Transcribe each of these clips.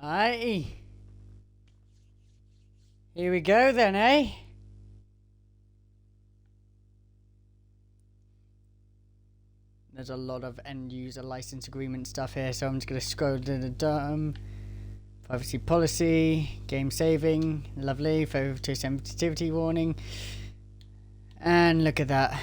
Alrighty. Here we go then, eh? There's a lot of end user license agreement stuff here, so I'm just gonna scroll to the privacy policy, game saving, lovely, photo sensitivity warning, and look at that.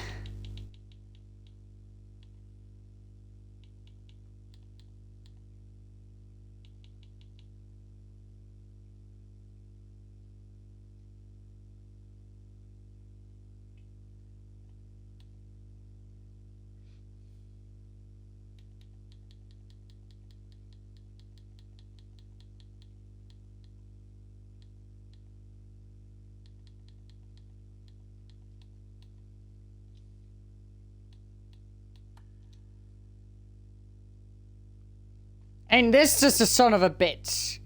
Ain't this just a son of a bitch?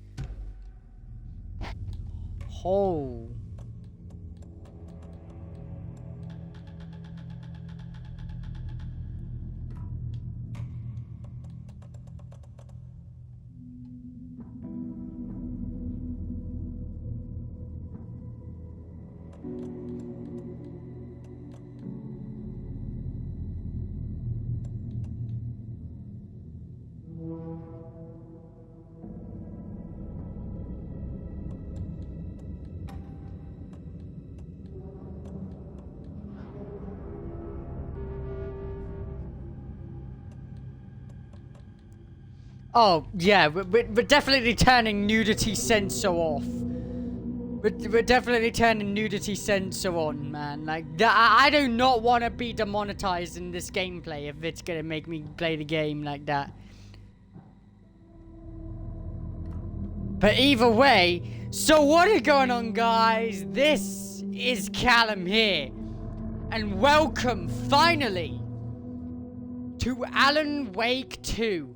Oh. Oh, yeah, we're definitely turning nudity censor off. We're definitely turning nudity censor on, man. Like, I do not want to be demonetized in this gameplay if it's gonna make me play the game like that. But either way, so what is going on, guys? This is Callum here. And welcome, finally, to Alan Wake 2.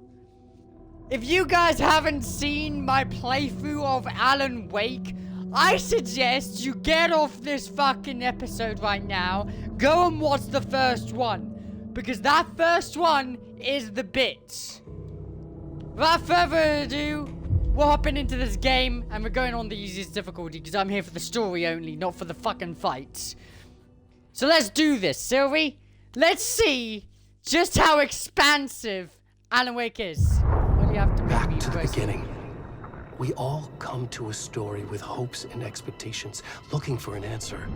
If you guys haven't seen my playthrough of Alan Wake, I suggest you get off this fucking episode right now, go and watch the first one, because that first one is the bit. Without further ado, we're hopping into this game, and we're going on the easiest difficulty, because I'm here for the story only, not for the fucking fights. So let's do this, Sylvie. Let's see just how expansive Alan Wake is. Back to the beginning. We all come to a story with hopes and expectations, looking for an answer.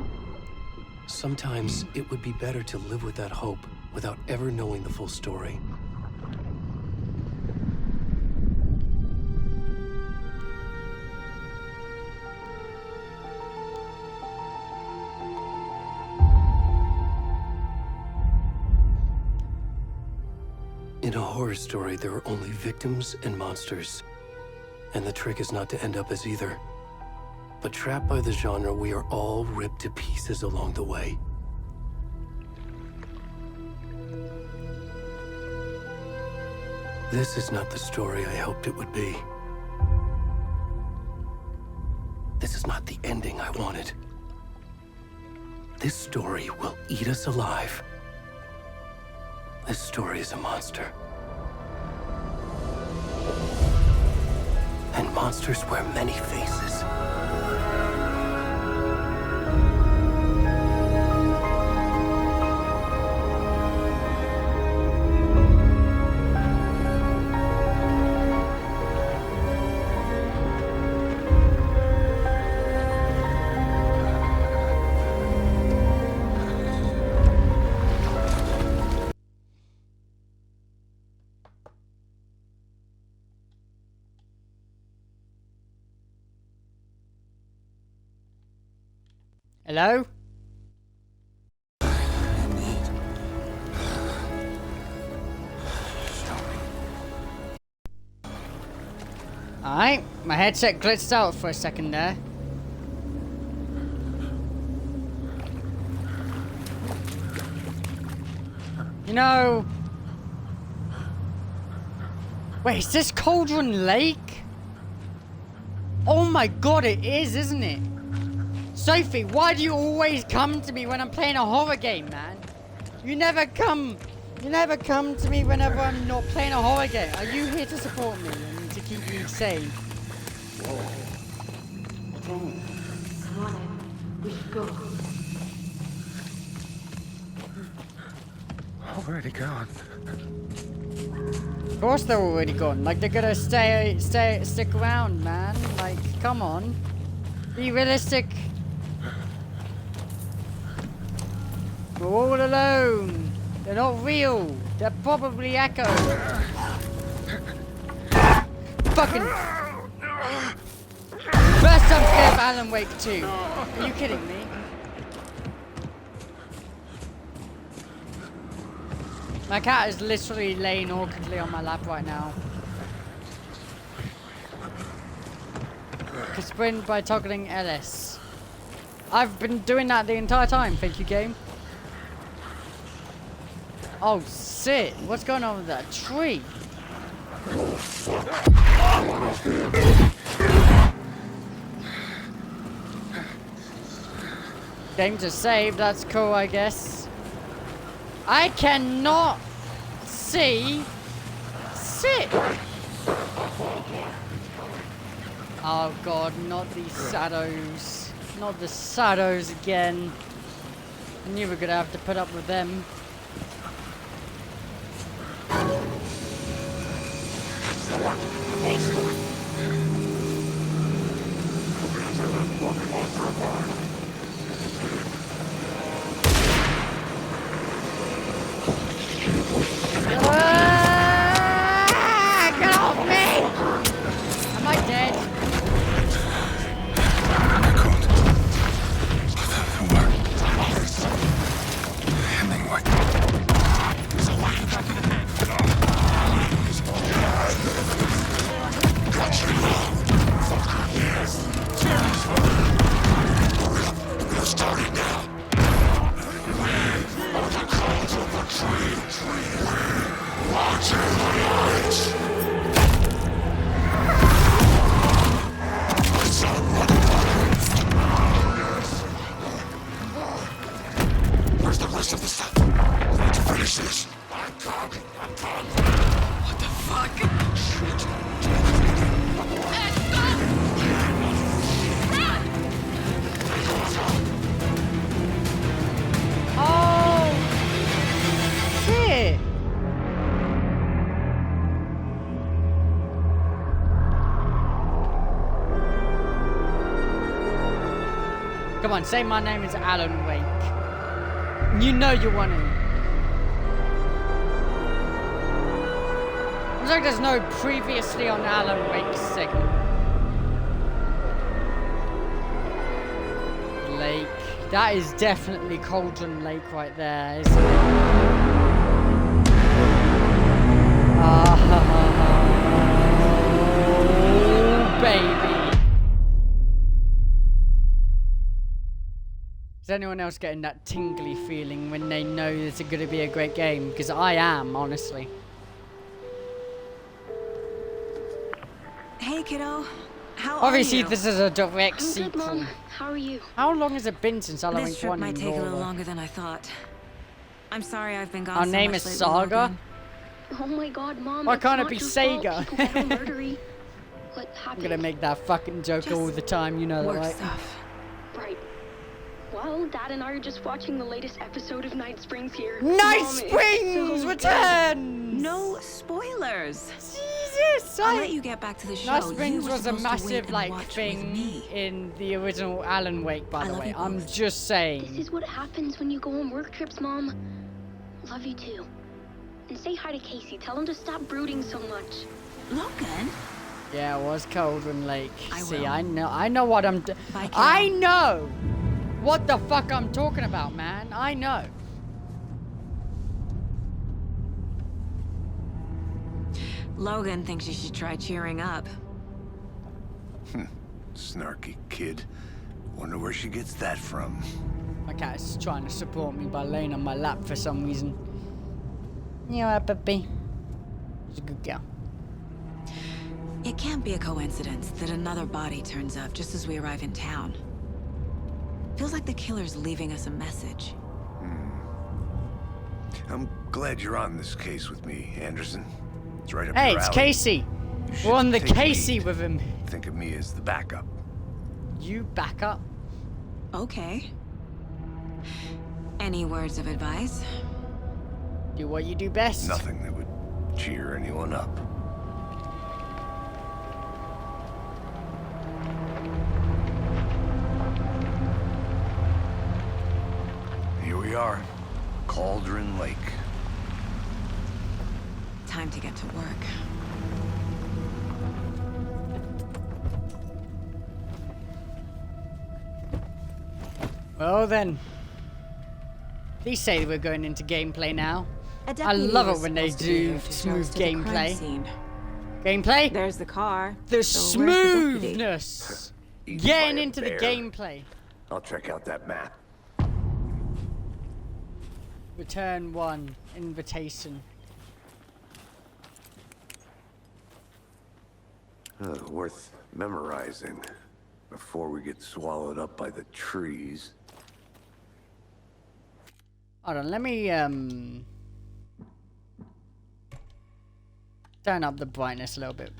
Sometimes it would be better to live with that hope without ever knowing the full story. In a horror story, there are only victims and monsters. And the trick is not to end up as either. But trapped by the genre, we are all ripped to pieces along the way. This is not the story I hoped it would be. This is not the ending I wanted. This story will eat us alive. This story is a monster. And monsters wear many faces. Hello? Alright, my headset glitched out for a second there. You know... Wait, is this Cauldron Lake? Oh my god, it is, isn't it? Sophie, why do you always come to me when I'm playing a horror game, man? You never come to me whenever I'm not playing a horror game. Are you here to support me and to keep me safe? What's wrong? Come on in. We should go. Already gone. Of course they're already gone. Like, they're gonna stick around, man. Like, come on. Be realistic. We're all alone. They're not real. They're probably echoes. Fucking. First I'm scared of Alan Wake 2. Are you kidding me? My cat is literally laying awkwardly on my lap right now. Can sprint by toggling LS. I've been doing that the entire time, thank you, game. Oh, shit. What's going on with that tree? Game just saved, that's cool, I guess. I cannot see shit. Oh god, not these shadows. Not the shadows again. I knew we were gonna have to put up with them. Get off me! Am I dead? Where's the rest of the stuff? I need to finish this. I'm coming. What the fuck? Shit. Oh shit! Come on, say my name is Alan Wake. You know you want to. Looks like there's no previously on Alan Wake segment. Lake. That is definitely Cauldron Lake right there, isn't it? Oh, baby. Is anyone else getting that tingly feeling when they know this is going to be a great game? Because I am, honestly. Hey, kiddo. How Obviously, are you? this is a direct I'm good, sequel. Mom. How are you? How long has it been since Alan This Wake trip 1 might and take a little Laura? longer than I thought. I'm sorry I've been gone Our so name much is lately, Saga? Logan. Oh my god, Mom. Why it's can't it not be your fault. Sega? People that are murdery. What I'm happened? gonna make that fucking joke Just all the time, you know that, Work right? stuff. Right. Well, Dad and I are just watching the latest episode of Night Springs here. Night Mom, it's Springs so returns! No spoilers. Jesus! I'll let you get back to the show. Night You Springs were was a supposed to wait massive, and like, watch with thing me. in the original Alan Wake, by I the love way. you I'm both. just saying. This is what happens when you go on work trips, Mom. Love you too. And say hi to Casey. Tell him to stop brooding so much. Logan? Yeah, it was Cauldron Lake. I See, will. I know what I'm Bye, kiddo. I know what the fuck I'm talking about, man. I know. Logan thinks you should try cheering up. Snarky kid. Wonder where she gets that from. My cat is trying to support me by laying on my lap for some reason. You alright, puppy? She's a good girl. It can't be a coincidence that another body turns up just as we arrive in town. Feels like the killer's leaving us a message. I'm glad you're on this case with me, Anderson. It's right up Hey, your it's alley. Casey. You should We're on the take Casey lead. with him. Think of me as the backup. You back up. Okay. Any words of advice? Do what you do best. Nothing that would cheer anyone up. Here we are, Cauldron Lake. Time to get to work. Well then. Please say we're going into gameplay now. A I deputy love it was when they supposed to be do here to show smooth us to the crime gameplay. scene. Gameplay? There's the car. The So where's the deputy? smoothness. Eaten Getting by a into the bear. gameplay. I'll check out that map. Return 1. Invitation. Worth memorizing before we get swallowed up by the trees. Hold on, let me turn up the brightness a little bit.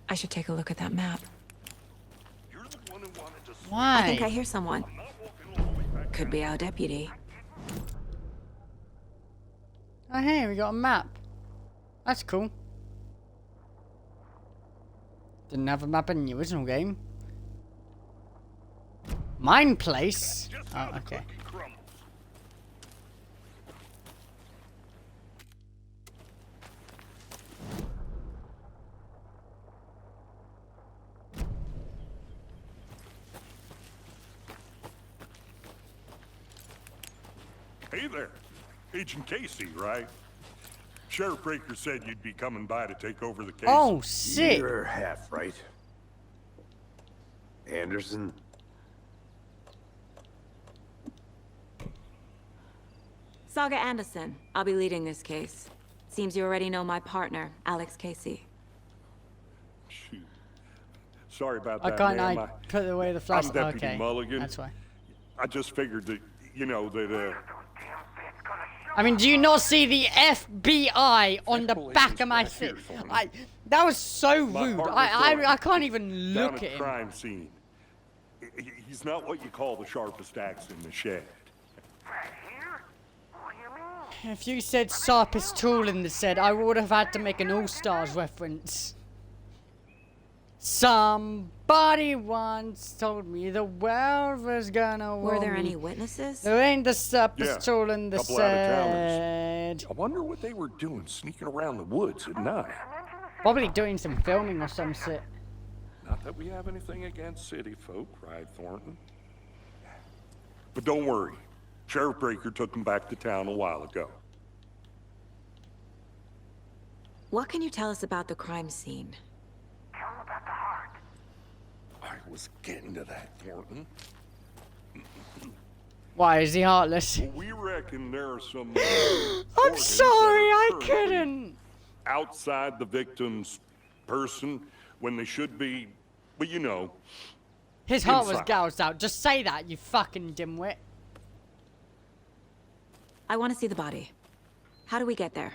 I should take a look at that map. Why? I think I hear someone. Could be our deputy. Oh, hey, we got a map. That's cool. Didn't have a map in the original game. Mine place? Oh, okay. Hey there, Agent Casey, right? Sheriff Breaker said you'd be coming by to take over the case. Oh, sick. You're half right. Anderson? Saga Anderson. I'll be leading this case. Seems you already know my partner, Alex Casey. Shoot. Sorry about Why that, can't ma'am. I put away the flash? I'm Deputy Okay, Mulligan. that's why. I just figured that, you know, that, I mean, do you not see the FBI on the Police back of my is back here face? for me. That was so my rude. partner I can't Thorne, even down look at at the him. crime scene. He's not what you call the sharpest axe in the shed. If you said sharpest tool in the set, I would have had to make an All-Stars reference. Somebody once told me the world was gonna Were there roll any me. witnesses? There ain't the sharpest Yeah, tool in the couple out-of-towners. set. I wonder what they were doing sneaking around the woods at night. Probably doing some filming or some shit. Not that we have anything against city folk, right, Thornton? But don't worry. Sheriff Breaker took them back to town a while ago. What can you tell us about the crime scene? I was getting to that, Thornton. Why is he heartless? We reckon there are some... I'm organs sorry, that I are currently couldn't. outside the victim's person when they should be, but you know. His heart was Inside. gouged out. Just say that, you fucking dimwit. I want to see the body. How do we get there?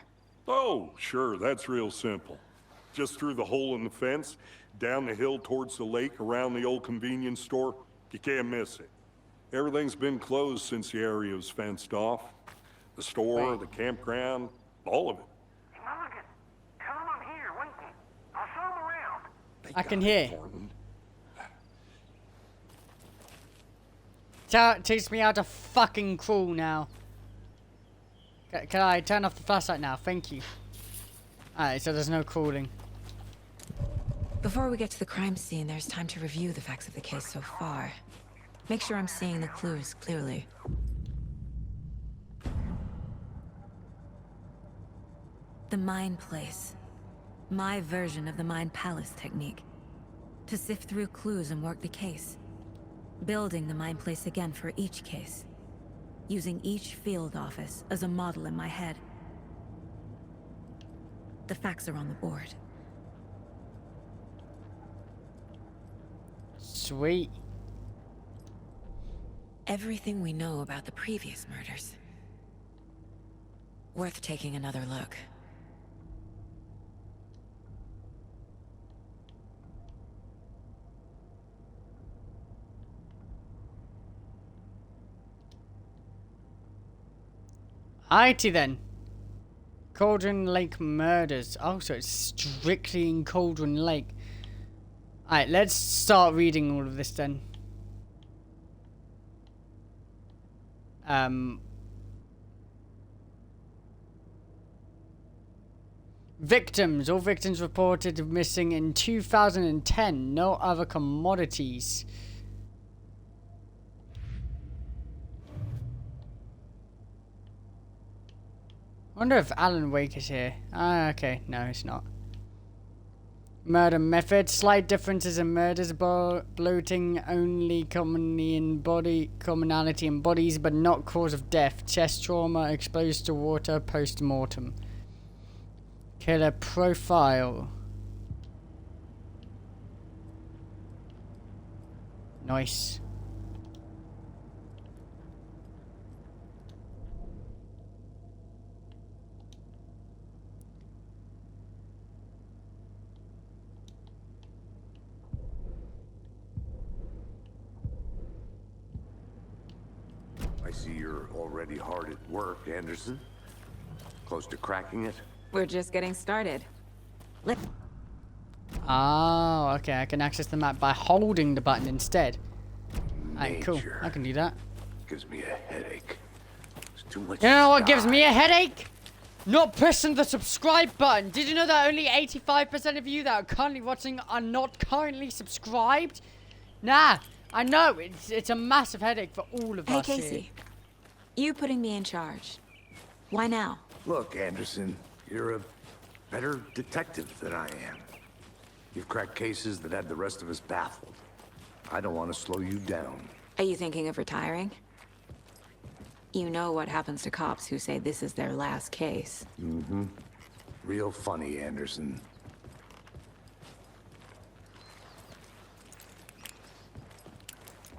Oh, sure, that's real simple. Just through the hole in the fence, down the hill towards the lake, around the old convenience store. You can't miss it. Everything's been closed since the area was fenced off. The store, Right. the campground, all of it. Mulligan, tell him I'm here waiting. I'll show him around. They I can got it, hear. Thornton. Teach me how to fucking crawl now. Can I turn off the flashlight now? Thank you. Alright, so there's no crawling. Before we get to the crime scene, there's time to review the facts of the case so far. Make sure I'm seeing the clues clearly. The Mind Place. My version of the Mind Palace technique. To sift through clues and work the case. Building the Mind Place again for each case. Using each field office as a model in my head. The facts are on the board. Sweet. everything we know about the previous murders. Worth taking another look. Alrighty then. Cauldron Lake murders. Oh, so it's strictly in Cauldron Lake. Alright, let's start reading all of this then. Victims. All victims reported missing in 2010. No other commodities. I wonder if Alan Wake is here. Ah, okay. No, it's not. Murder method. Slight differences in murders. Bloating only commonality in bodies, but not cause of death. Chest trauma, exposed to water, post-mortem. Killer profile. Nice. I see you're already hard at work, Anderson. Close to cracking it? We're just getting started. Oh, okay. I can access the map by holding the button instead. Alright, cool. Nature I can do that. gives me a headache. There's too much You know what sky. gives me a headache? Not pressing the subscribe button. Did you know that only 85% of you that are currently watching are not currently subscribed? Nah, I know. It's a massive headache for all of Hey, us here. Casey. You putting me in charge. Why now? Look, Anderson, you're a better detective than I am. You've cracked cases that had the rest of us baffled. I don't want to slow you down. Are you thinking of retiring? You know what happens to cops who say this is their last case. Mm-hmm. Real funny, Anderson.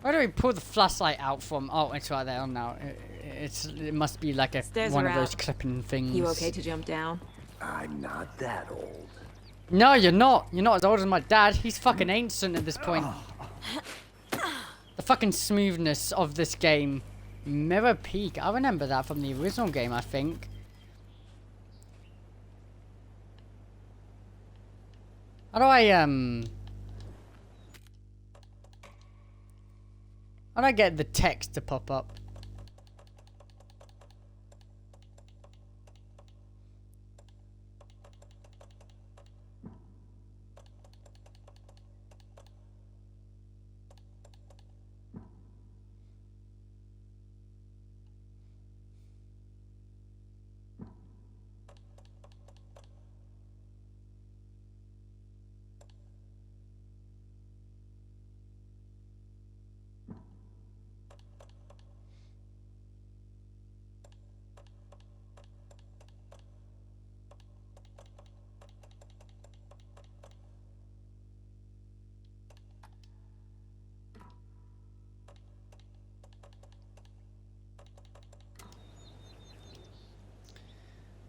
Where do we pull the flashlight out from? Oh, it's right there now. It must be like Stairs one are of those out. clipping things. You okay to jump down? I'm not that old. No, you're not. You're not as old as my dad. He's fucking ancient at this point. The fucking smoothness of this game. Mirror Peak. I remember that from the original game, I think. How do I get the text to pop up?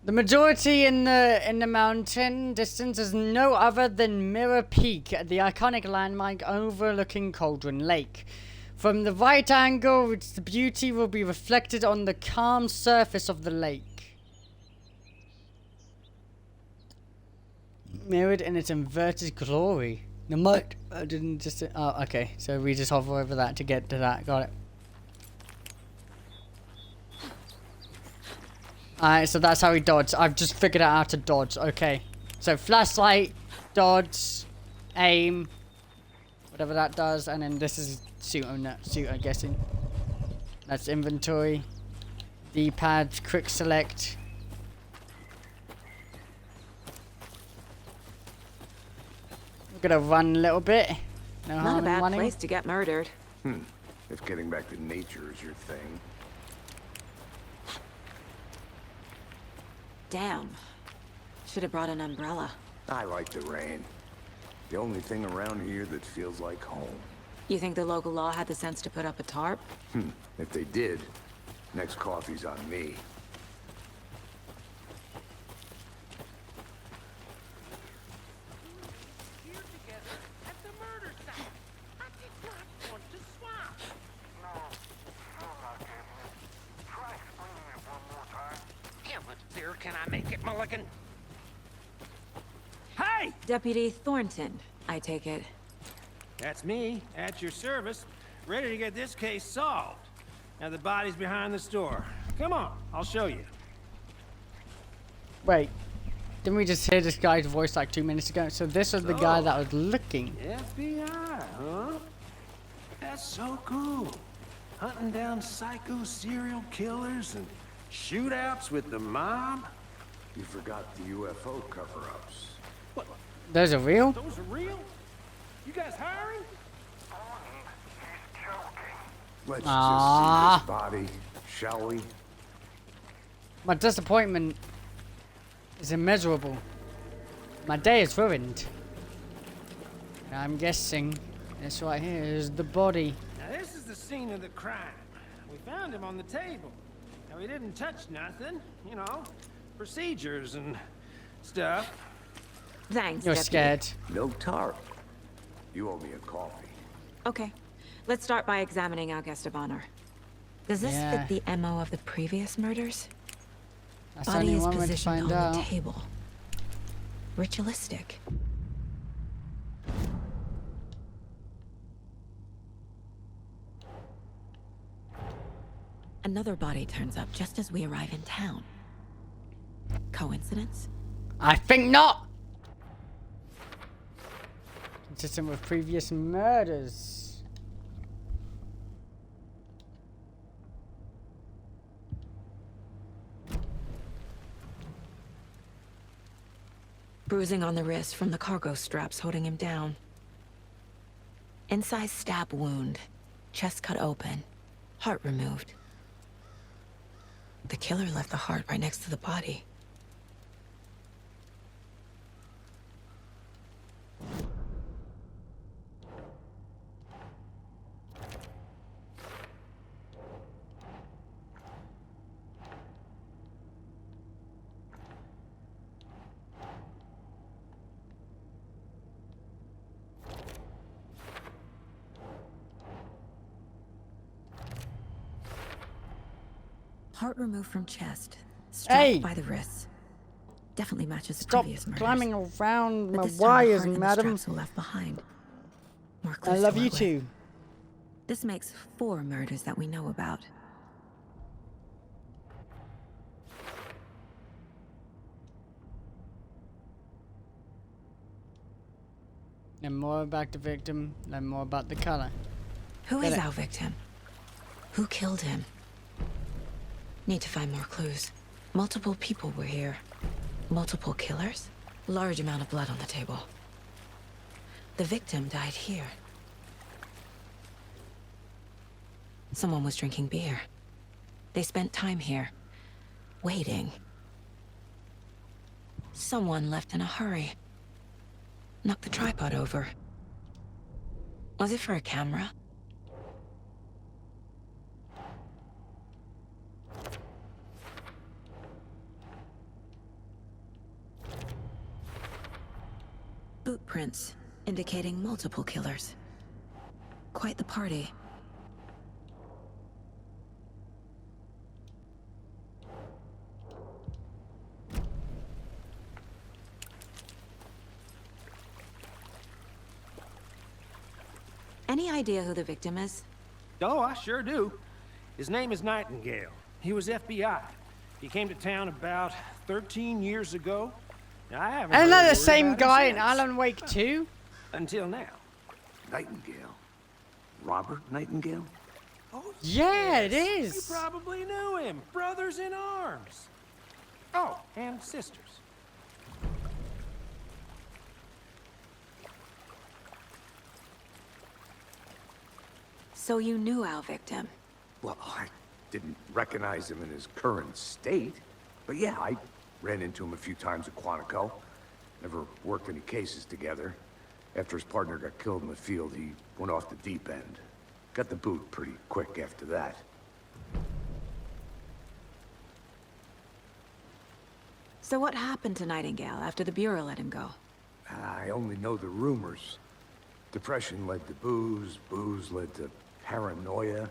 The majority in the mountain distance is no other than Mirror Peak, the iconic landmark overlooking Cauldron Lake. From the right angle, its beauty will be reflected on the calm surface of the lake, mirrored in its inverted glory. The mud. I didn't just. Oh, okay. So we just hover over that to get to that. Got it. Alright, so that's how he dodged. I've just figured out how to dodge. Okay. So flashlight, dodge, aim, whatever that does, and then this is suit, I'm guessing. That's inventory. D-pad, quick select. We're gonna run a little bit. No Not harm a in bad running. place to get murdered. If getting back to nature is your thing. Damn. Should have brought an umbrella. I like the rain. The only thing around here that feels like home. You think the local law had the sense to put up a tarp? If they did, next coffee's on me. Here together at the murder site. I did not want to swap. No, still not getting it. Try explaining it one more time. How much clearer can I make it, Mulligan? Hey! Deputy Thornton, I take it. That's me, at your service, ready to get this case solved. Now the body's behind the store. Come on, I'll show you. Wait, didn't we just hear this guy's voice like 2 minutes ago? So this was the guy that was looking. FBI, huh? That's so cool. Hunting down psycho serial killers and shootouts with the mob. You forgot the UFO cover-ups. Those are real? Those are real? You guys hiring? Let's Aww. just see this body, shall we? My disappointment is immeasurable. My day is ruined. And I'm guessing this right here is the body. Now this is the scene of the crime. We found him on the table. Now he didn't touch nothing, you know, procedures and stuff. Thanks, You're Deputy. scared. No tarp. You owe me a coffee. Okay. Let's start by examining our guest of honor. Does this Yeah. fit the MO of the previous murders? That's Body only is one way to positioned find on the out. table. Ritualistic. Another body turns up just as we arrive in town. Coincidence? I think not. Consistent with previous murders. Bruising on the wrist from the cargo straps holding him down. Incised stab wound. Chest cut open. Heart removed. The killer left the heart right next to the body. Heart removed from chest. Strapped Hey! by the wrists. Definitely matches the Stop previous murders. climbing around But my this time the wires, heart and the madam. straps were left behind. More I clues love to you work with. too. This makes 4 murders that we know about. Learn more about the victim, learn more about the color. Who Get is it. our victim? Who killed him? Need to find more clues. Multiple people were here. Multiple killers? Large amount of blood on the table. The victim died here. Someone was drinking beer. They spent time here. Waiting. Someone left in a hurry. Knocked the tripod over. Was it for a camera? Boot prints, indicating multiple killers. Quite the party. Any idea who the victim is? Oh, I sure do. His name is Nightingale. He was FBI. He came to town about 13 years ago. Now, I haven't Isn't that really the same worried about guy him in since. Alan Wake 2? Until now. Nightingale? Robert Nightingale? Oh, Yeah, it yes. is. You probably knew him. Brothers in arms. Oh, and sisters. So you knew our victim. Well, I didn't recognize him in his current state. But yeah, I ran into him a few times at Quantico. Never worked any cases together. After his partner got killed in the field, he went off the deep end. Got the boot pretty quick after that. So what happened to Nightingale after the Bureau let him go? I only know the rumors. Depression led to booze, booze led to paranoia.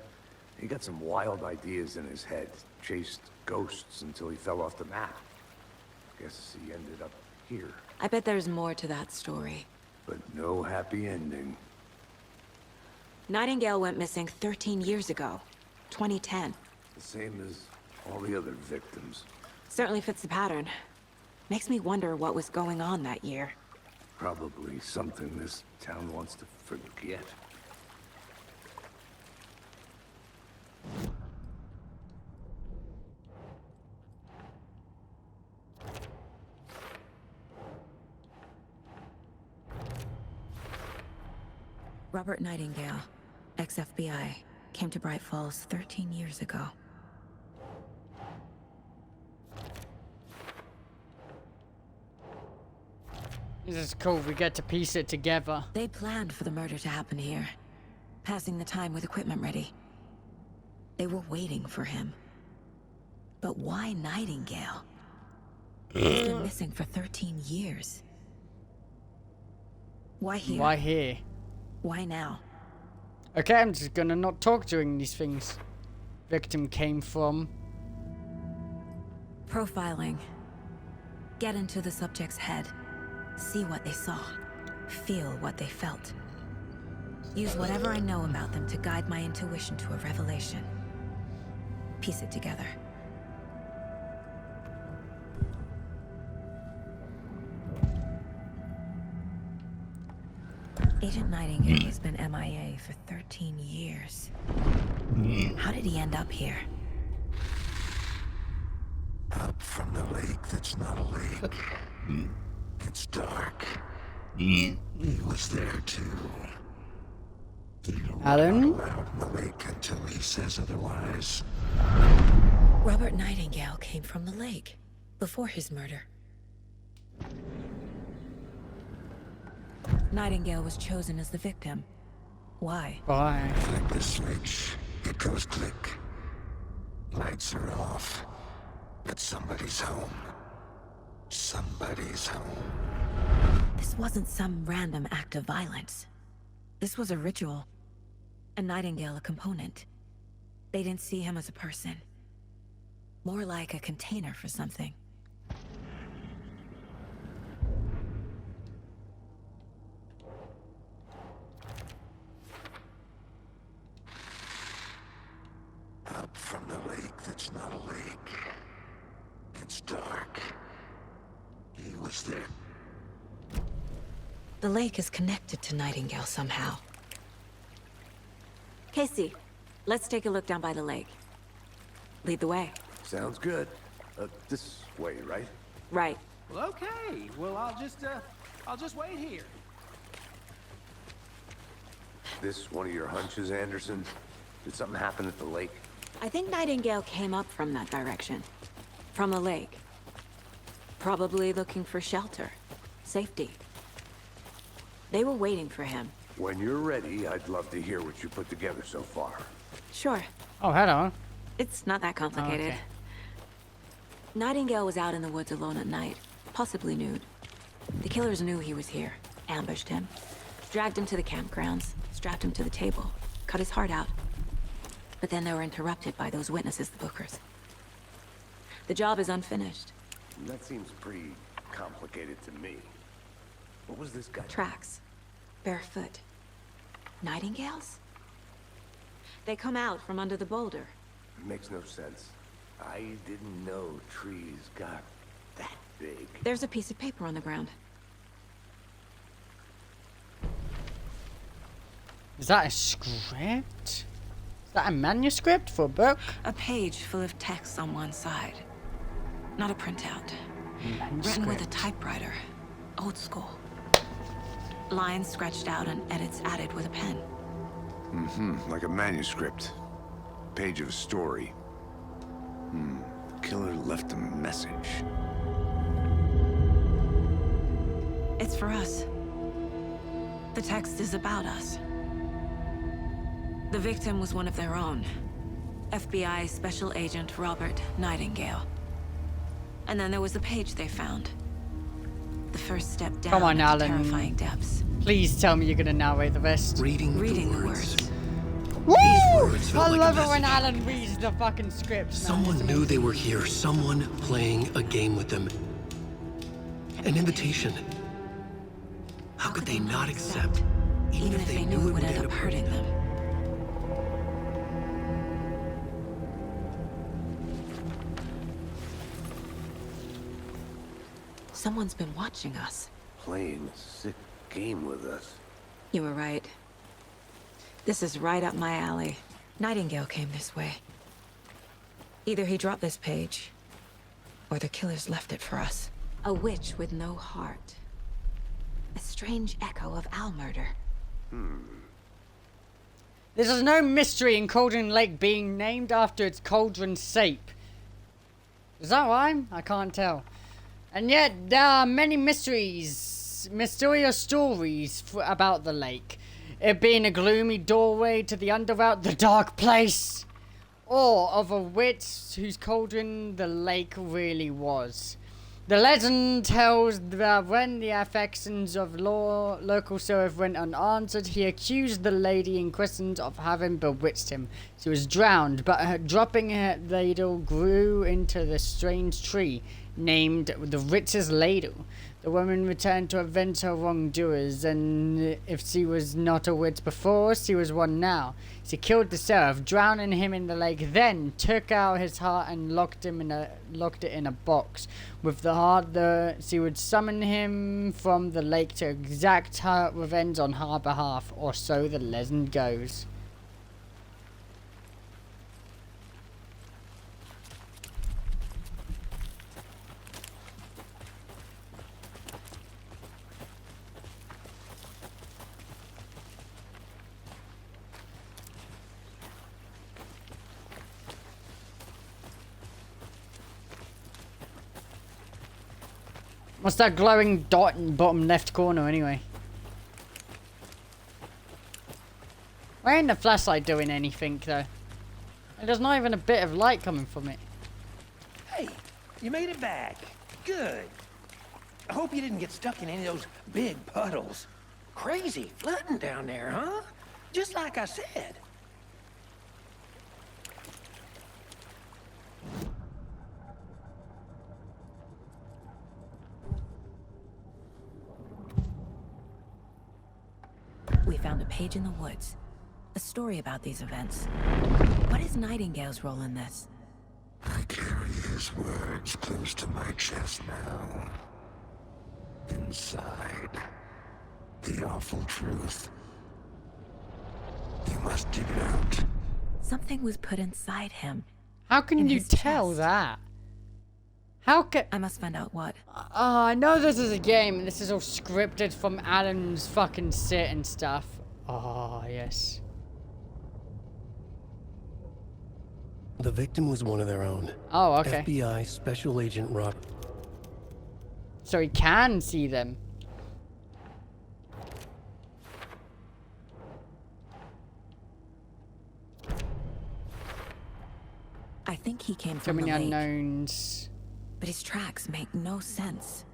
He got some wild ideas in his head, chased ghosts until he fell off the map. Guess he ended up here. I bet there's more to that story. But no happy ending. Nightingale went missing 13 years ago. 2010. The same as all the other victims. Certainly fits the pattern. Makes me wonder what was going on that year. Probably something this town wants to forget. Robert Nightingale, ex-FBI, came to Bright Falls 13 years ago. This is cool. We get to piece it together. They planned for the murder to happen here, passing the time with equipment ready. They were waiting for him. But why Nightingale? He's been missing for 13 years. Why here? Why here? Why now? Okay, I'm just gonna not talk during these things. Victim came from. Profiling. Get into the subject's head. See what they saw. Feel what they felt. Use whatever I know about them to guide my intuition to a revelation. Piece it together. Agent Nightingale has been MIA for 13 years. How did he end up here? Up from the lake that's not a lake. It's dark. He was there too. Alan? Out in the lake until he says otherwise. Robert Nightingale came from the lake before his murder. Nightingale was chosen as the victim. Why? Why? Flick the switch. It goes click. Lights are off. But somebody's home. Somebody's home. This wasn't some random act of violence. This was a ritual. And Nightingale a component. They didn't see him as a person. More like a container for something. Up from the lake that's not a lake. It's dark. He was there. The lake is connected to Nightingale somehow. Casey, let's take a look down by the lake. Lead the way. Sounds good. This way, right? Right. Well, okay. Well, I'll just wait here. This one of your hunches, Anderson? Did something happen at the lake? I think Nightingale came up from that direction. From the lake. Probably looking for shelter. Safety. They were waiting for him. When you're ready, I'd love to hear what you put together so far. Sure. Oh, hello. on. It's not that complicated. okay. Nightingale was out in the woods alone at night, possibly nude. The killers knew he was here, ambushed him, dragged him to the campgrounds, strapped him to the table, cut his heart out. But then they were interrupted by those witnesses, the Bookers. The job is unfinished. That seems pretty complicated to me. What was this guy? Tracks. Barefoot. Nightingales? They come out from under the boulder. It makes no sense. I didn't know trees got that big. There's a piece of paper on the ground. Is that a script? Is that a manuscript for a book? A page full of text on one side. Not a printout. Written with a typewriter. Old school. Lines scratched out and edits added with a pen. Like a manuscript. Page of a story. The killer left a message. It's for us. The text is about us. The victim was one of their own. FBI Special Agent Robert Nightingale. And then there was the page they found. The first step down Come on, into Alan. terrifying depths. Please tell me you're gonna narrate the rest. Reading Reading the words. Woo! words felt I like a love it when message. Alan reads the fucking script. Man. Someone It's knew they amazing. were here. Someone playing a game with them. An invitation. How could they not accept? Even if they knew it would end up hurting them. Someone's been watching us. Playing a sick game with us. You were right. This is right up my alley. Nightingale came this way. Either he dropped this page, or the killers left it for us. A witch with no heart. A strange echo of owl murder. There's no mystery in Cauldron Lake being named after its cauldron sape. Is that rhyme? I can't tell. And yet, there are many mysterious stories about the lake. It being a gloomy doorway to the underworld, the dark place. Or of a witch whose cauldron the lake really was. The legend tells that when the affections of local sheriff went unanswered, he accused the lady in question of having bewitched him. She was drowned, but her dropping her ladle grew into the strange tree, named the Witch's Ladle. The woman returned to avenge her wrongdoers, and if she was not a witch before, she was one now. She killed the sheriff, drowning him in the lake, then took out his heart and locked it in a box. With the heart, she would summon him from the lake to exact her revenge on her behalf, or so the legend goes. What's that glowing dot in the bottom left corner anyway? Why ain't the flashlight doing anything though? There's not even a bit of light coming from it. Hey, you made it back. Good. I hope you didn't get stuck in any of those big puddles. Crazy flooding down there, huh? Just like I said. We found a page in the woods. A story about these events. What is Nightingale's role in this? I carry his words close to my chest now. Inside, the awful truth. You must dig it out. Something was put inside him. How can In you his tell chest. that? How can... I must find out what. I know this is a game and this is all scripted from Alan's fucking sit and stuff. Oh, yes. The victim was one of their own. Oh, okay. FBI Special Agent Rob. So he can see them. I think he came So from many the lake, unknowns. but his tracks make no sense.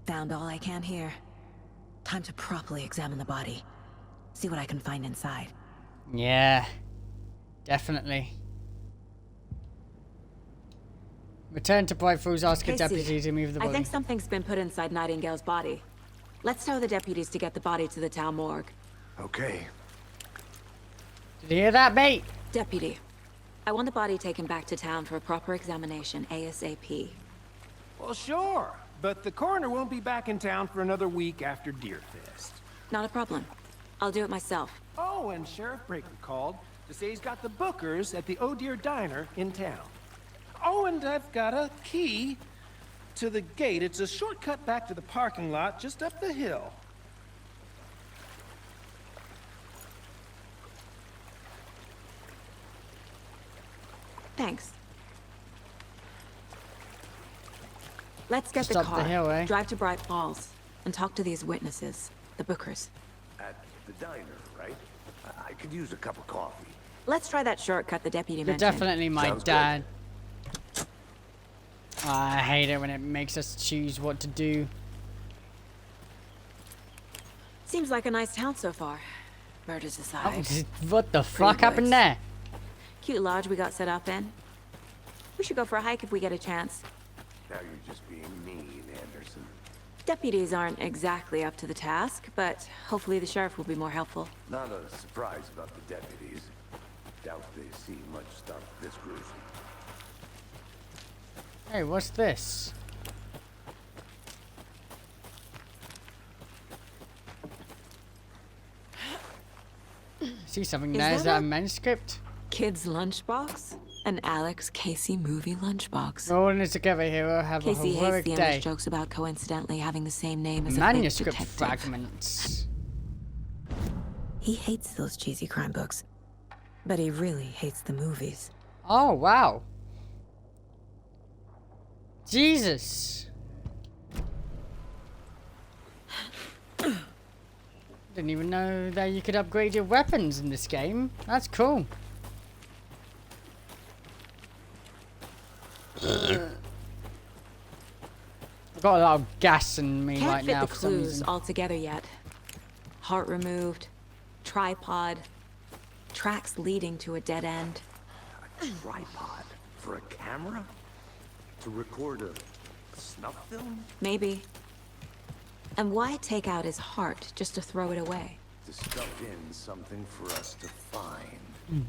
Found all I can here. Time to properly examine the body. See what I can find inside. Yeah. Definitely. Return to Bright Falls, ask a Casey, deputy to move the I body. think something's been put inside Nightingale's body. Let's tell the deputies to get the body to the town morgue. Okay. Did you hear that, mate? Deputy, I want the body taken back to town for a proper examination ASAP. Well, sure. But the coroner won't be back in town for another week after Deerfest. Not a problem. I'll do it myself. Oh, and Sheriff Breaker called to say he's got the bookers at the Oh Dear Diner in town. Oh, and I've got a key to the gate. It's a shortcut back to the parking lot just up the hill. Thanks. Let's get Just the up the car, hill, eh? drive to Bright Falls, and talk to these witnesses, the Bookers. At the diner, right? I could use a cup of coffee. Let's try that shortcut the deputy You're mentioned. definitely my Sounds good. dad. Oh, I hate it when it makes us choose what to do. Seems like a nice town so far. Murders aside. What the fuck happened there? Cute lodge we got set up in. We should go for a hike if we get a chance. Now you're just being mean, Anderson. Deputies aren't exactly up to the task, but hopefully the sheriff will be more helpful. Not a surprise about the deputies. Doubt they see much stuff this gruesome. Hey, what's this? See something Is there? Is that that a- a manuscript? Kid's lunchbox? An Alex Casey movie lunchbox. We're all in it together, hero. Have Casey a hates heroic the day. English jokes about coincidentally having the same name as a Manuscript fake detective. fragments. He hates those cheesy crime books, but he really hates the movies. Oh, wow. Jesus. Didn't even know that you could upgrade your weapons in this game. That's cool. I've got a lot of gas in me Can't right fit now the for some clues reason. all together yet. Heart removed, tripod, tracks leading to a dead end. A tripod for a camera? To record a snuff film? Maybe. And why take out his heart just to throw it away? To stuff in something for us to find.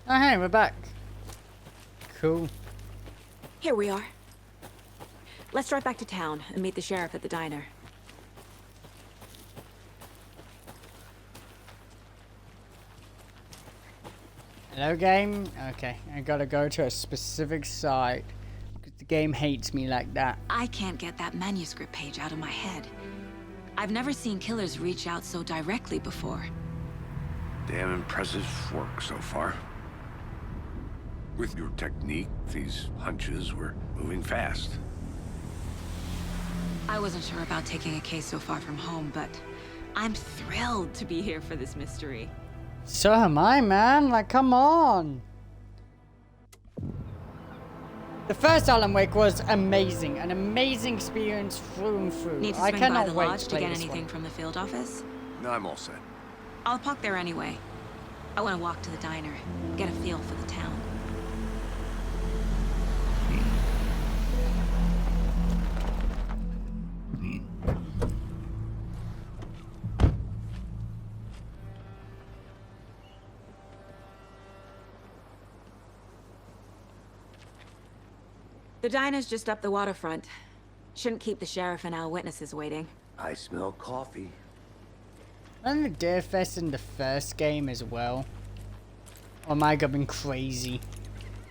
Oh, hey, we're back. Cool. Here we are. Let's drive back to town and meet the sheriff at the diner. Hello, game. Okay, I gotta go to a specific site. 'Cause the game hates me like that. I can't get that manuscript page out of my head. I've never seen killers reach out so directly before. Damn impressive work so far. With your technique, these hunches were moving fast. I wasn't sure about taking a case so far from home, but I'm thrilled to be here for this mystery. So am I, man. Like, come on. The first Alan Wake was amazing. An amazing experience through and through. Need to I swing by cannot the wait lodge to to play get this anything one. from the field office? No, I'm all set. I'll park there anyway. I want to walk to the diner, get a feel for the town. The diner's just up the waterfront. Shouldn't keep the sheriff and our witnesses waiting. I smell coffee. Wasn't the Deer Fest in the first game as well? Or am I going crazy?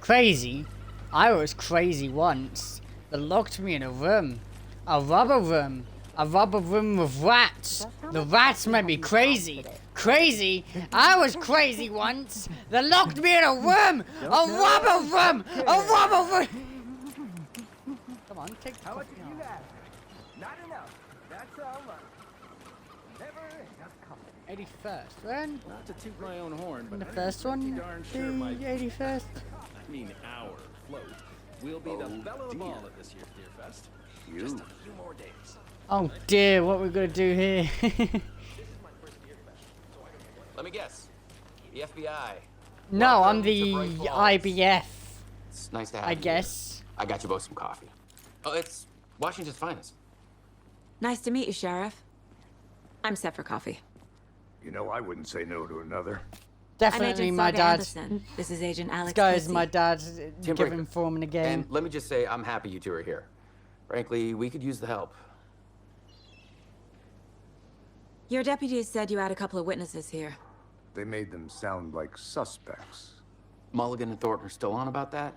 Crazy? I was crazy once. They locked me in a room. A rubber room. A rubber room with rats. The rats made me crazy. Crazy? I was crazy once. They locked me in a room. A rubber room. A rubber room. Come on, take the coffee off. Not enough. That's all right. Never enough company. 81st, when? Not to toot my own horn, In but the first one? darn The sure my 81st? I mean our float will be the belle of the ball at this year's Deer Fest. You. Just a few more days. Oh dear, what we're gonna do here? Let me guess. The FBI. No, I'm Welcome to the Bright Falls. IBF, It's nice to have I you here. guess. I got you both some coffee. Oh, it's Washington's finest. Nice to meet you, Sheriff. I'm set for coffee. You know, I wouldn't say no to another. I'm Definitely Agent my Saga dad. Anderson. This is Agent Alex This guy is Casey. my dad Tim giving Breaker. form in the game. And let me just say, I'm happy you two are here. Frankly, we could use the help. Your deputies said you had a couple of witnesses here. They made them sound like suspects. Mulligan and Thornton are still on about that?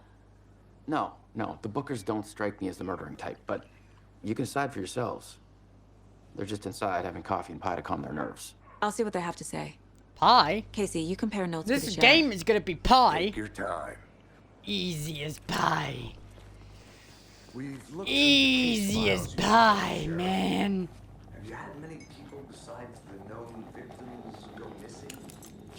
No, no, the Bookers don't strike me as the murdering type, but you can decide for yourselves. They're just inside having coffee and pie to calm their nerves. I'll see what they have to say. Pie? Casey, you compare notes with the This sheriff. game is gonna be pie. Take your time. Easy as pie. We've looked Easy as pie, man. Have you had many people besides the known victims go missing?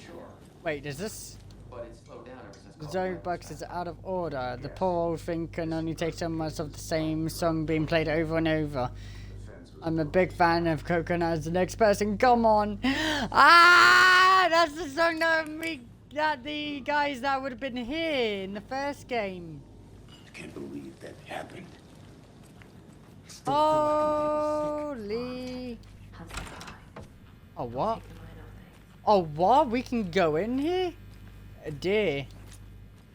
Sure. Wait, is this? But it's slowed down ever since The Zoe box is out of order. The poor old thing can only take so much of the same song being played over and over. I'm a big fan of Coconut as the next person. Come on. Ah, that's the song that the guys that would have been here in the first game. I can't believe that happened. Holy. Oh, what? Oh, what? We can go in here? Dear.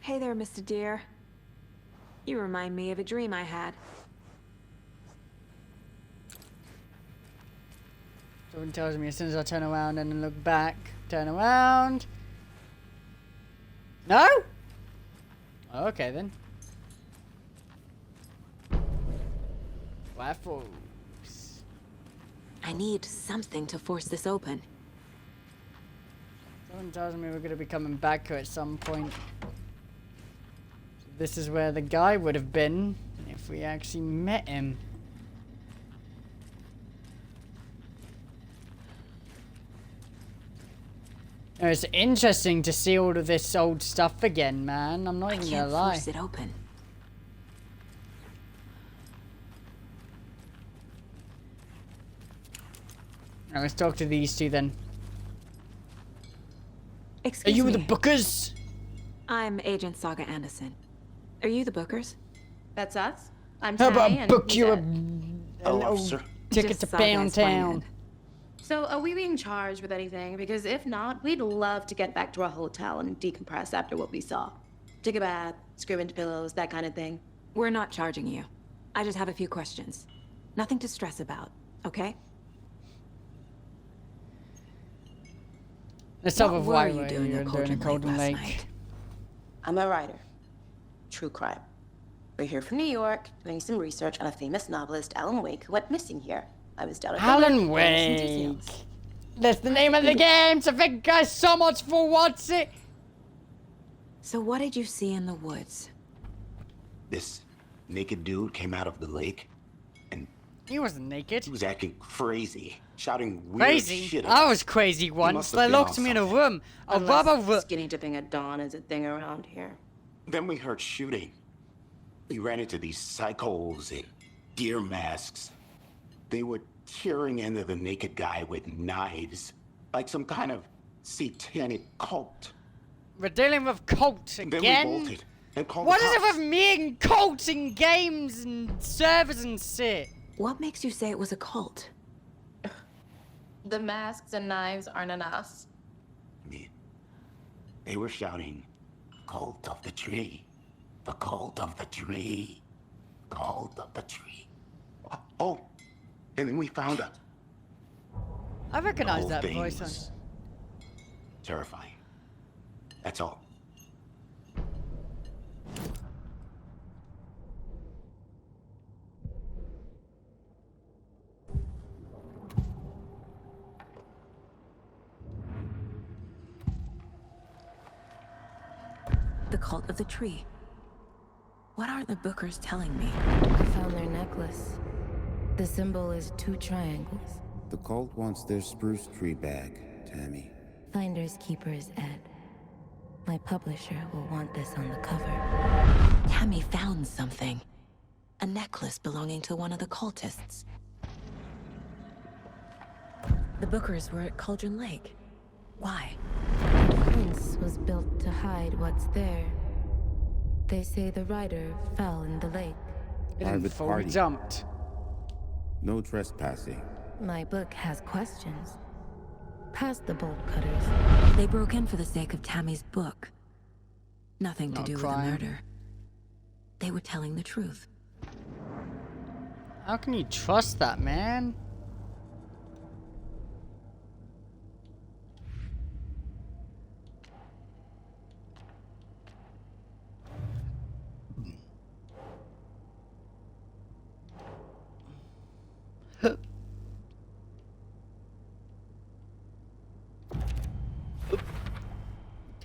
Hey there, Mr. Deer. You remind me of a dream I had. Someone tells me as soon as I turn around and look back. Turn around. No? Okay then. Waffles. I need something to force this open. Someone tells me we're going to be coming back here at some point. This is where the guy would have been if we actually met him. Now, it's interesting to see all of this old stuff again, man. I'm not even gonna lie. I can't force it open. Now, let's talk to these two then. Excuse Are you me. the Bookers? I'm Agent Saga Anderson. Are you the Bookers? That's us. I'm How Tammy about and book he's you a Ed. little officer. ticket Just to Saga Pound as my Town? head. So are we being charged with anything? Because if not, we'd love to get back to our hotel and decompress after what we saw. Take a bath, scream into pillows, that kind of thing. We're not charging you. I just have a few questions. Nothing to stress about, okay? Let's start What with were why you you're doing at doing Cauldron a Lake Golden last Lake. night? I'm a writer. True crime. We're here from New York, doing some research on a famous novelist, Alan Wake, who went missing here. I was down at the Alan lake, learning some Wake. details. That's the name of the game, so thank you guys so much for watching. So what did you see in the woods? This naked dude came out of the lake, and He wasn't naked. he was acting crazy, shouting weird Crazy? shit at I us. was crazy once. must have They been locked on me in a something. room. A Unless rubber skinny dipping at dawn is a thing around here. Then we heard shooting. We ran into these psychos in deer masks. They were tearing into the naked guy with knives, like some kind of satanic cult. We're dealing with cults Then we again. bolted and called What the is it cops. with me and cults and games and servers and shit? What makes you say it was a cult? The masks and knives aren't enough. I mean, they were shouting, "Cult of the tree, the cult of the tree, cult of the tree." Oh, and then we found out. I recognize whole that thing voice. was terrifying. That's all. The cult of the tree. What are the Bookers telling me? I found their necklace. The symbol is 2 triangles. The cult wants their spruce tree back, Tammy. Finders keepers Ed. My publisher will want this on the cover. Tammy found something. A necklace belonging to one of the cultists. The Bookers were at Cauldron Lake. Why? The fence was built to hide what's there. They say the rider fell in the lake. Private Info party. jumped. No trespassing. My book has questions. Past the bolt cutters. They broke in for the sake of Tammy's book. Nothing to Not do with crime. the murder. They were telling the truth. How can you trust that, man?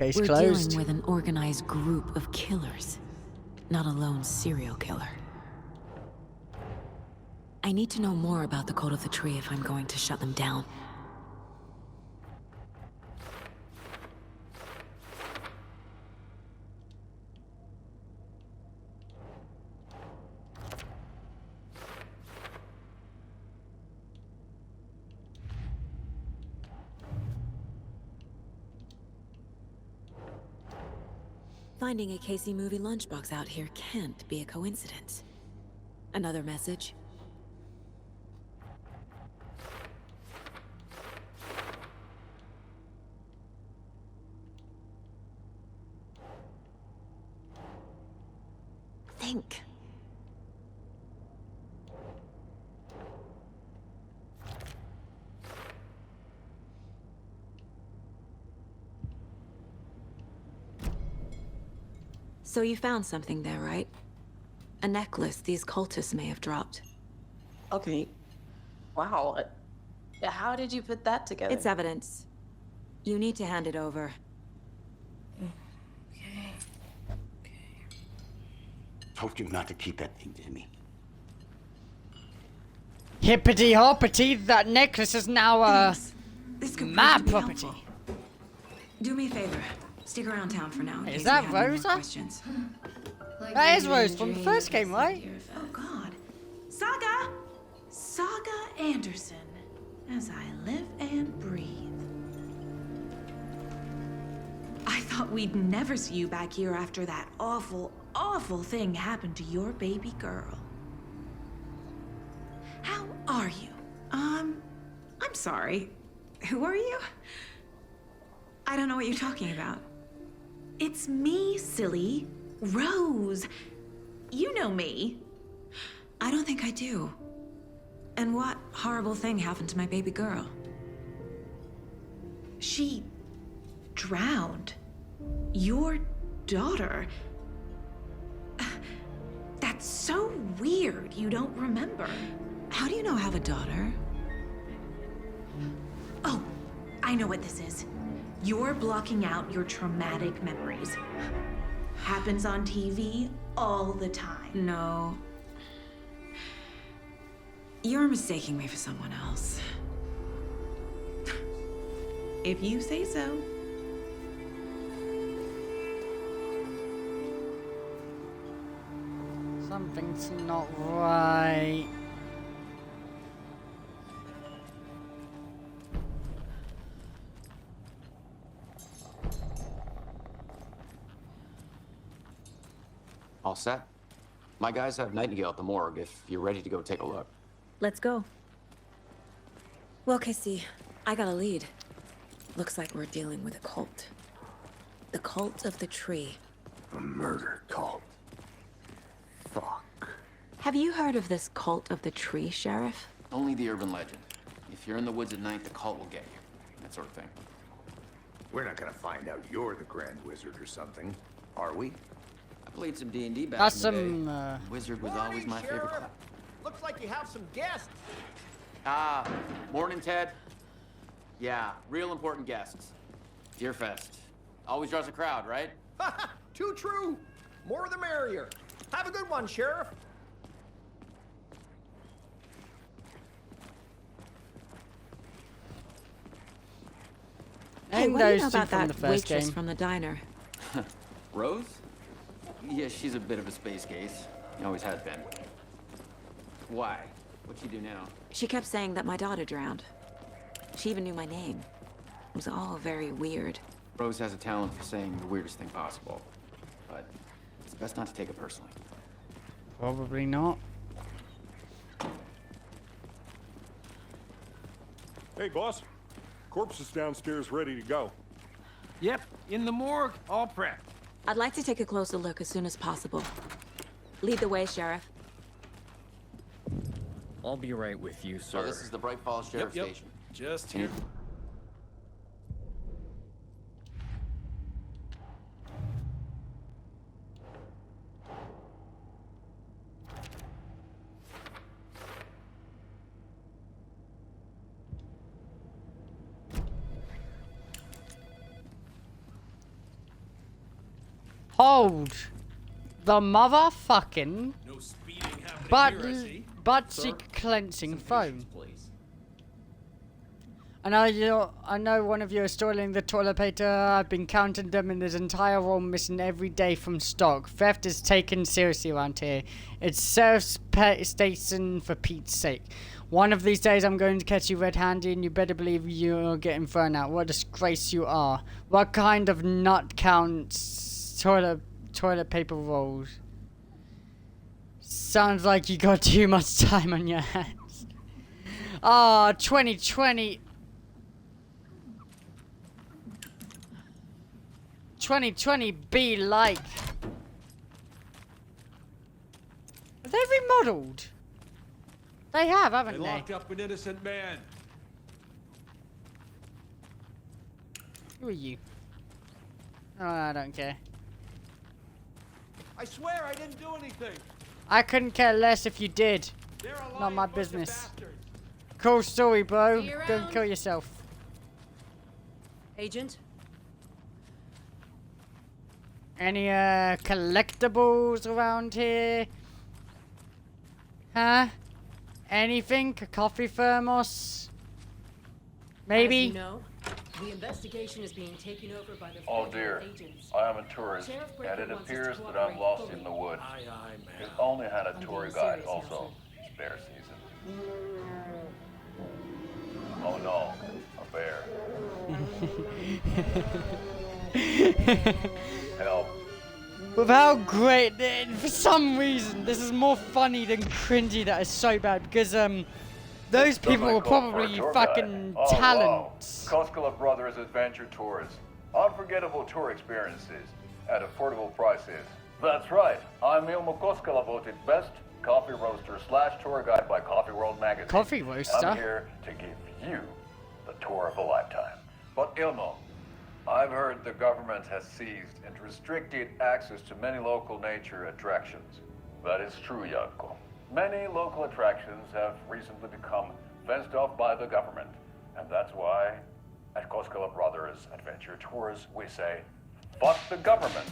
Case We're closed. dealing with an organized group of killers, not a lone serial killer. I need to know more about the Code of the Tree if I'm going to shut them down. Finding a Casey movie lunchbox out here can't be a coincidence. Another message? Think. So you found something there, right? A necklace these cultists may have dropped. Okay. Wow. How did you put that together? It's evidence. You need to hand it over. Told you not to keep that thing to me. Hippity hoppity, that necklace is now This could my prove to be property. helpful. Do me a favor. Stick around town for now. in Is case that we have any more Rosa? questions. That is Rose from the first game, right? Oh God. Saga Anderson. As I live and breathe. I thought we'd never see you back here after that awful, awful thing happened to your baby girl. How are you? I'm sorry. Who are you? I don't know what you're talking about. It's me, silly. Rose. You know me. I don't think I do. And what horrible thing happened to my baby girl? She drowned. Your daughter. That's so weird you don't remember. How do you know I have a daughter? Oh, I know what this is. You're blocking out your traumatic memories. Happens on TV all the time. No. You're mistaking me for someone else. If you say so. Something's not right. All set? My guys have Nightingale at the morgue if you're ready to go take a look. Let's go. Well, Casey, I got a lead. Looks like we're dealing with a cult. The Cult of the Tree. A murder cult. Fuck. Have you heard of this Cult of the Tree, Sheriff? Only the urban legend. If you're in the woods at night, the cult will get you. That sort of thing. We're not gonna find out you're the Grand Wizard or something, are we? I played some D&D back That's in the some, day. Wizard was always my favorite class. Looks like you have some guests. Ah, morning, Ted. Yeah, real important guests. Deerfest. Always draws a crowd, right? Too true. More the merrier. Have a good one, Sheriff. Hey, And what do you those know two about from that the first waitress game. from the diner? Rose? Yeah, she's a bit of a space case. He always has been. Why? What'd she do now? She kept saying that my daughter drowned. She even knew my name. It was all very weird. Rose has a talent for saying the weirdest thing possible. But it's best not to take it personally. Probably not. Hey, boss. Corpse is downstairs ready to go. Yep, in the morgue, all prepped. I'd like to take a closer look as soon as possible. Lead the way, Sheriff. I'll be right with you, sir. So this is the Bright Falls Sheriff Yep. Station. Just Can you- here. hold the motherfucking No speeding happening here, I see. butt Sir, cleansing some phone. patience, please. I know one of you is stealing the toilet paper. I've been counting them and there's entire roll missing every day from stock. Theft is taken seriously around here. It's Sheriff's pet station for Pete's sake. One of these days I'm going to catch you red-handed and you better believe you're getting thrown out. What a disgrace you are. What kind of nut counts toilet paper rolls? Sounds like you got too much time on your hands. Ah, 2020 be like. Are they remodeled? They have, haven't they? Locked up an innocent man. Who are you? Oh, I don't care. I swear I didn't do anything. I couldn't care less if you did. They're a Not lying my bunch of business. bastards. Cool story, bro. See you Go around. kill yourself. Agent? Any collectibles around here? Huh? Anything? A coffee thermos? Maybe? As you know, the investigation is being taken over by the Oh federal dear, agents. I am a tourist, Sheriff and Breaker it wants us to appears that I'm cooperate lost fully. in the woods. Aye, aye, It ma'am. only had a I'm tour being guide, serious, also bear season. Oh no, a bear. Help. With how great, for some reason, this is more funny than cringy. That is so bad because those people were probably fucking Oh, talents. Wow. Koskela Brothers Adventure Tours. Unforgettable tour experiences at affordable prices. That's right. I'm Ilmo Koskela, voted best coffee roaster / tour guide by Coffee World magazine. Coffee roaster? I'm here to give you the tour of a lifetime. But Ilmo, I've heard the government has seized and restricted access to many local nature attractions. That is true, Janko. Many local attractions have recently become fenced off by the government. And that's why, at Koskela Brothers Adventure Tours, we say, fuck the government.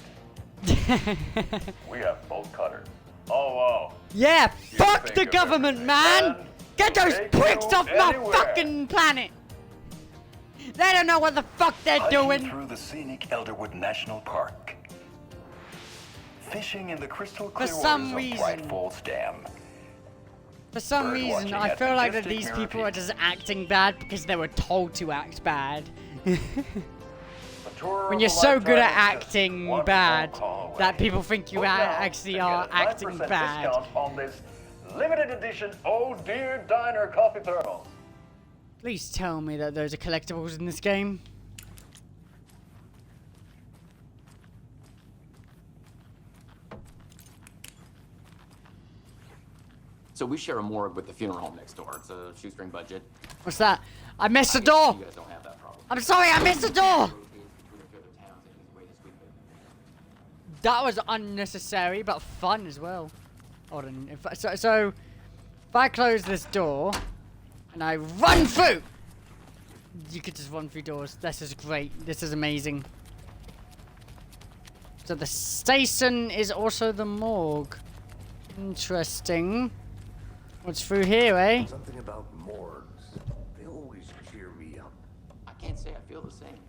We have both cutters. Oh, wow. Yeah, You fuck think the of government, everything, man! man. Get those Take pricks you off my anywhere. fucking planet! They don't know what the fuck they're Hiking doing. through the scenic Elderwood National Park. Fishing in the crystal clear some waters reason. of Bright Falls Dam. For some Bird reason, watching I at feel like that majestic these Mirror people are Peak. just acting bad because they were told to act bad. A tour When of you're a so good at lifetime is just acting one bad phone call away. that people think you Book now actually and are get a 5% acting bad. discount on this limited edition Oh Dear Diner coffee thermos. Please tell me that those are collectibles in this game. So we share a morgue with the funeral home next door. It's a shoestring budget. What's that? I missed the I guess door! You guys don't have that problem. I'm sorry, I missed the door! That was unnecessary, but fun as well. Hold on. So if I close this door and I run through, you could just run through doors. This is great. This is amazing. So the station is also the morgue. Interesting. What's through here, eh? Something about morgues. They always cheer me up. I can't say I feel the same.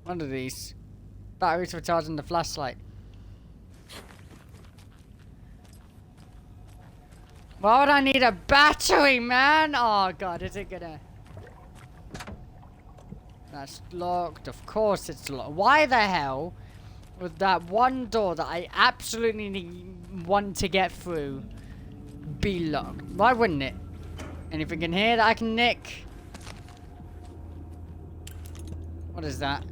What are these? Batteries for charging the flashlight. Why would I need a battery, man? Oh god, is it gonna... That's locked. Of course it's locked. Why the hell would that one door that I absolutely want to get through be locked? Why wouldn't it? Anything in here that I can nick? What is that?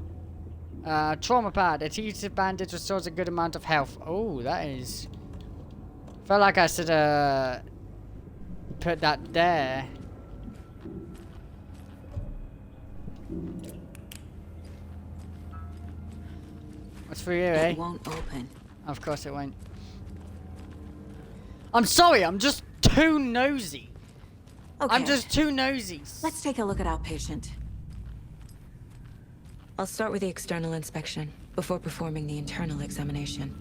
Trauma pad. Adhesive bandage restores a good amount of health. Oh, that is... Felt like I should put that there. What's for you, eh? It won't open. Of course it won't. I'm sorry, I'm just too nosy. Okay. I'm just too nosy. Let's take a look at our patient. I'll start with the external inspection before performing the internal examination.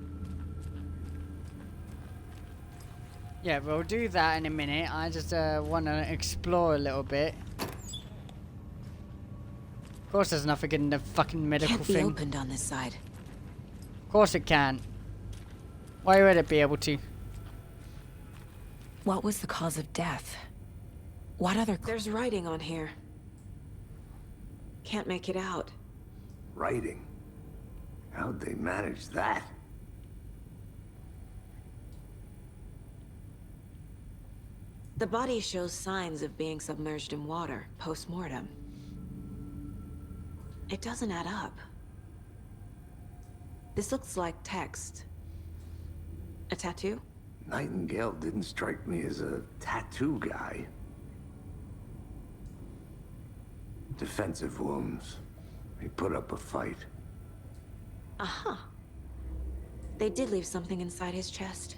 Yeah, we'll do that in a minute. I just want to explore a little bit. Of course there's nothing in the fucking medical Can't be thing. opened on this side. Of course it can. Why would it be able to? What was the cause of death? What other... There's writing on here. Can't make it out. Writing? How'd they manage that? The body shows signs of being submerged in water, post-mortem. It doesn't add up. This looks like text. A tattoo? Nightingale didn't strike me as a tattoo guy. Defensive wounds. He put up a fight. Uh-huh. They did leave something inside his chest.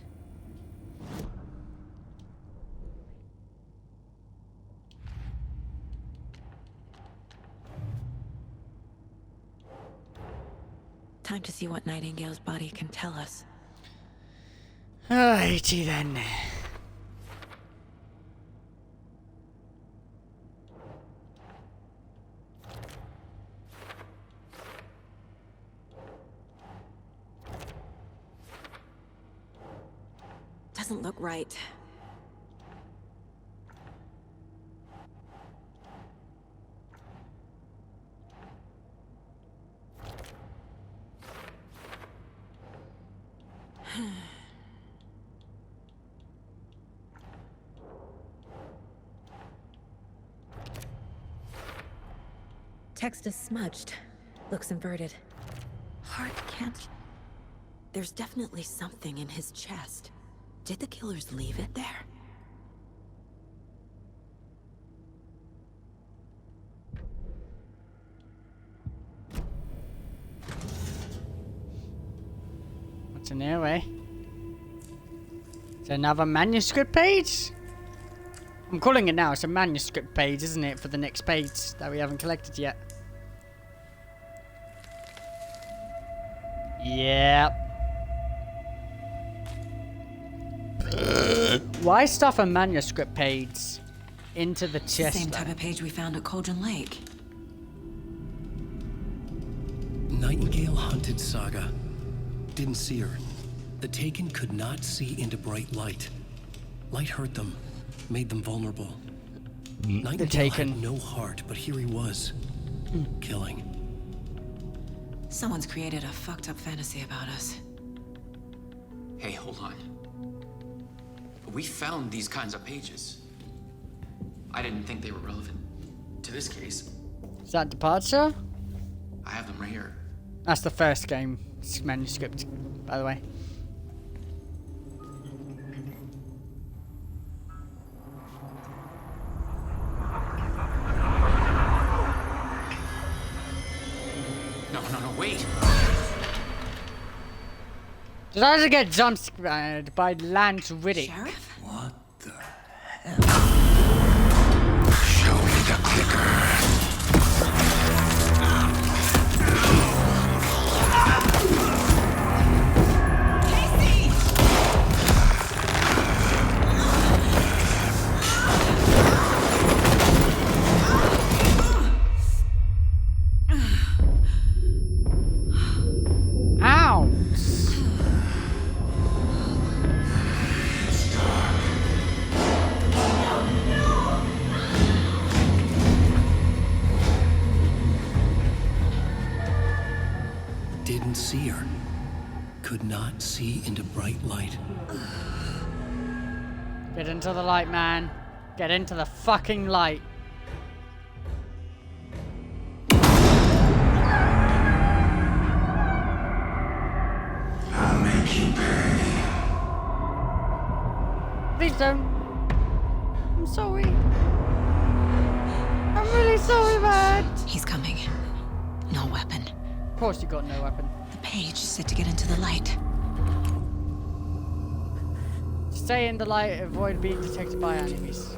Time to see what Nightingale's body can tell us. Alrighty then. Doesn't look right. Text is smudged. Looks inverted. Heart can't... There's definitely something in his chest. Did the killers leave it there? What's in there, eh? Is there another manuscript page? I'm calling it now. It's a manuscript page, isn't it? For the next page that we haven't collected yet. Yep. Why stuff a manuscript page into the chest? Same type of page we found at Cauldron Lake. Nightingale hunted Saga. Didn't see her. The Taken could not see into bright light. Light hurt them, made them vulnerable. Nightingale had no heart, but here he was, killing. Someone's created a fucked up fantasy about us. Hey, hold on. We found these kinds of pages. I didn't think they were relevant to this case. Is that Departure? I have them right here. That's the first game manuscript, by the way. No, wait. Did I just get jump-scared by Lance Riddick? Sheriff? What the Show me the clicker. Didn't see her. Could not see into bright light. Get into the light, man. Get into the fucking light. I'll make you pay. Please don't. I'm sorry. I'm really sorry, man. He's coming. No weapon. Of course you got no weapon. The page said to get into the light. Stay in the light, avoid being detected by enemies.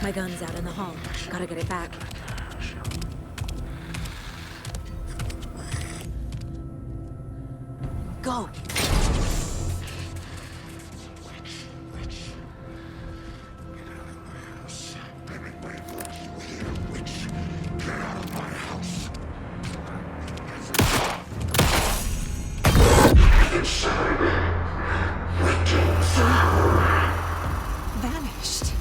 My gun's out in the hall. Gotta get it back. Go! Vanished.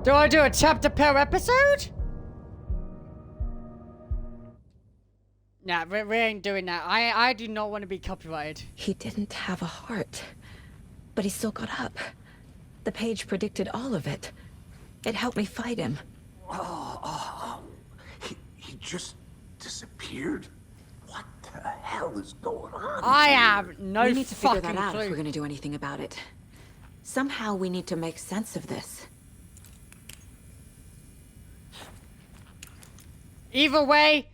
Do I do a chapter per episode? Nah, we ain't doing that. I do not want to be copyrighted. He didn't have a heart, but he still got up. The page predicted all of it. It helped me fight him. He just disappeared? What the hell is going on? I have no We need to figure fucking that out clue. if we're gonna do anything about it. Somehow we need to make sense of this. Either way,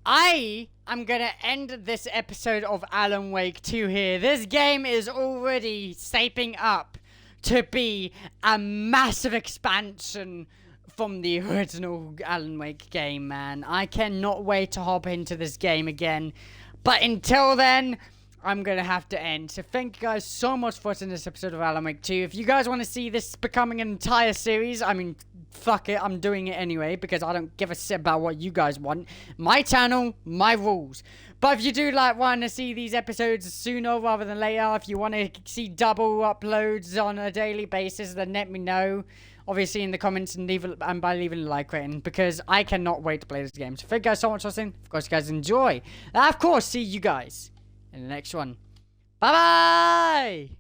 I am gonna end this episode of Alan Wake 2 here. This game is already shaping up to be a massive expansion from the original Alan Wake game, man. I cannot wait to hop into this game again. But until then, I'm gonna have to end. So thank you guys so much for watching this episode of Alan Wake 2. If you guys want to see this becoming an entire series, I mean, fuck it, I'm doing it anyway because I don't give a shit about what you guys want. My channel, my rules. But if you do want to see these episodes sooner rather than later, if you want to see double uploads on a daily basis, then let me know. Obviously in the comments and by leaving a like rating, because I cannot wait to play this game. So thank you guys so much for watching. Of course you guys enjoy. And of course see you guys in the next one. Bye bye.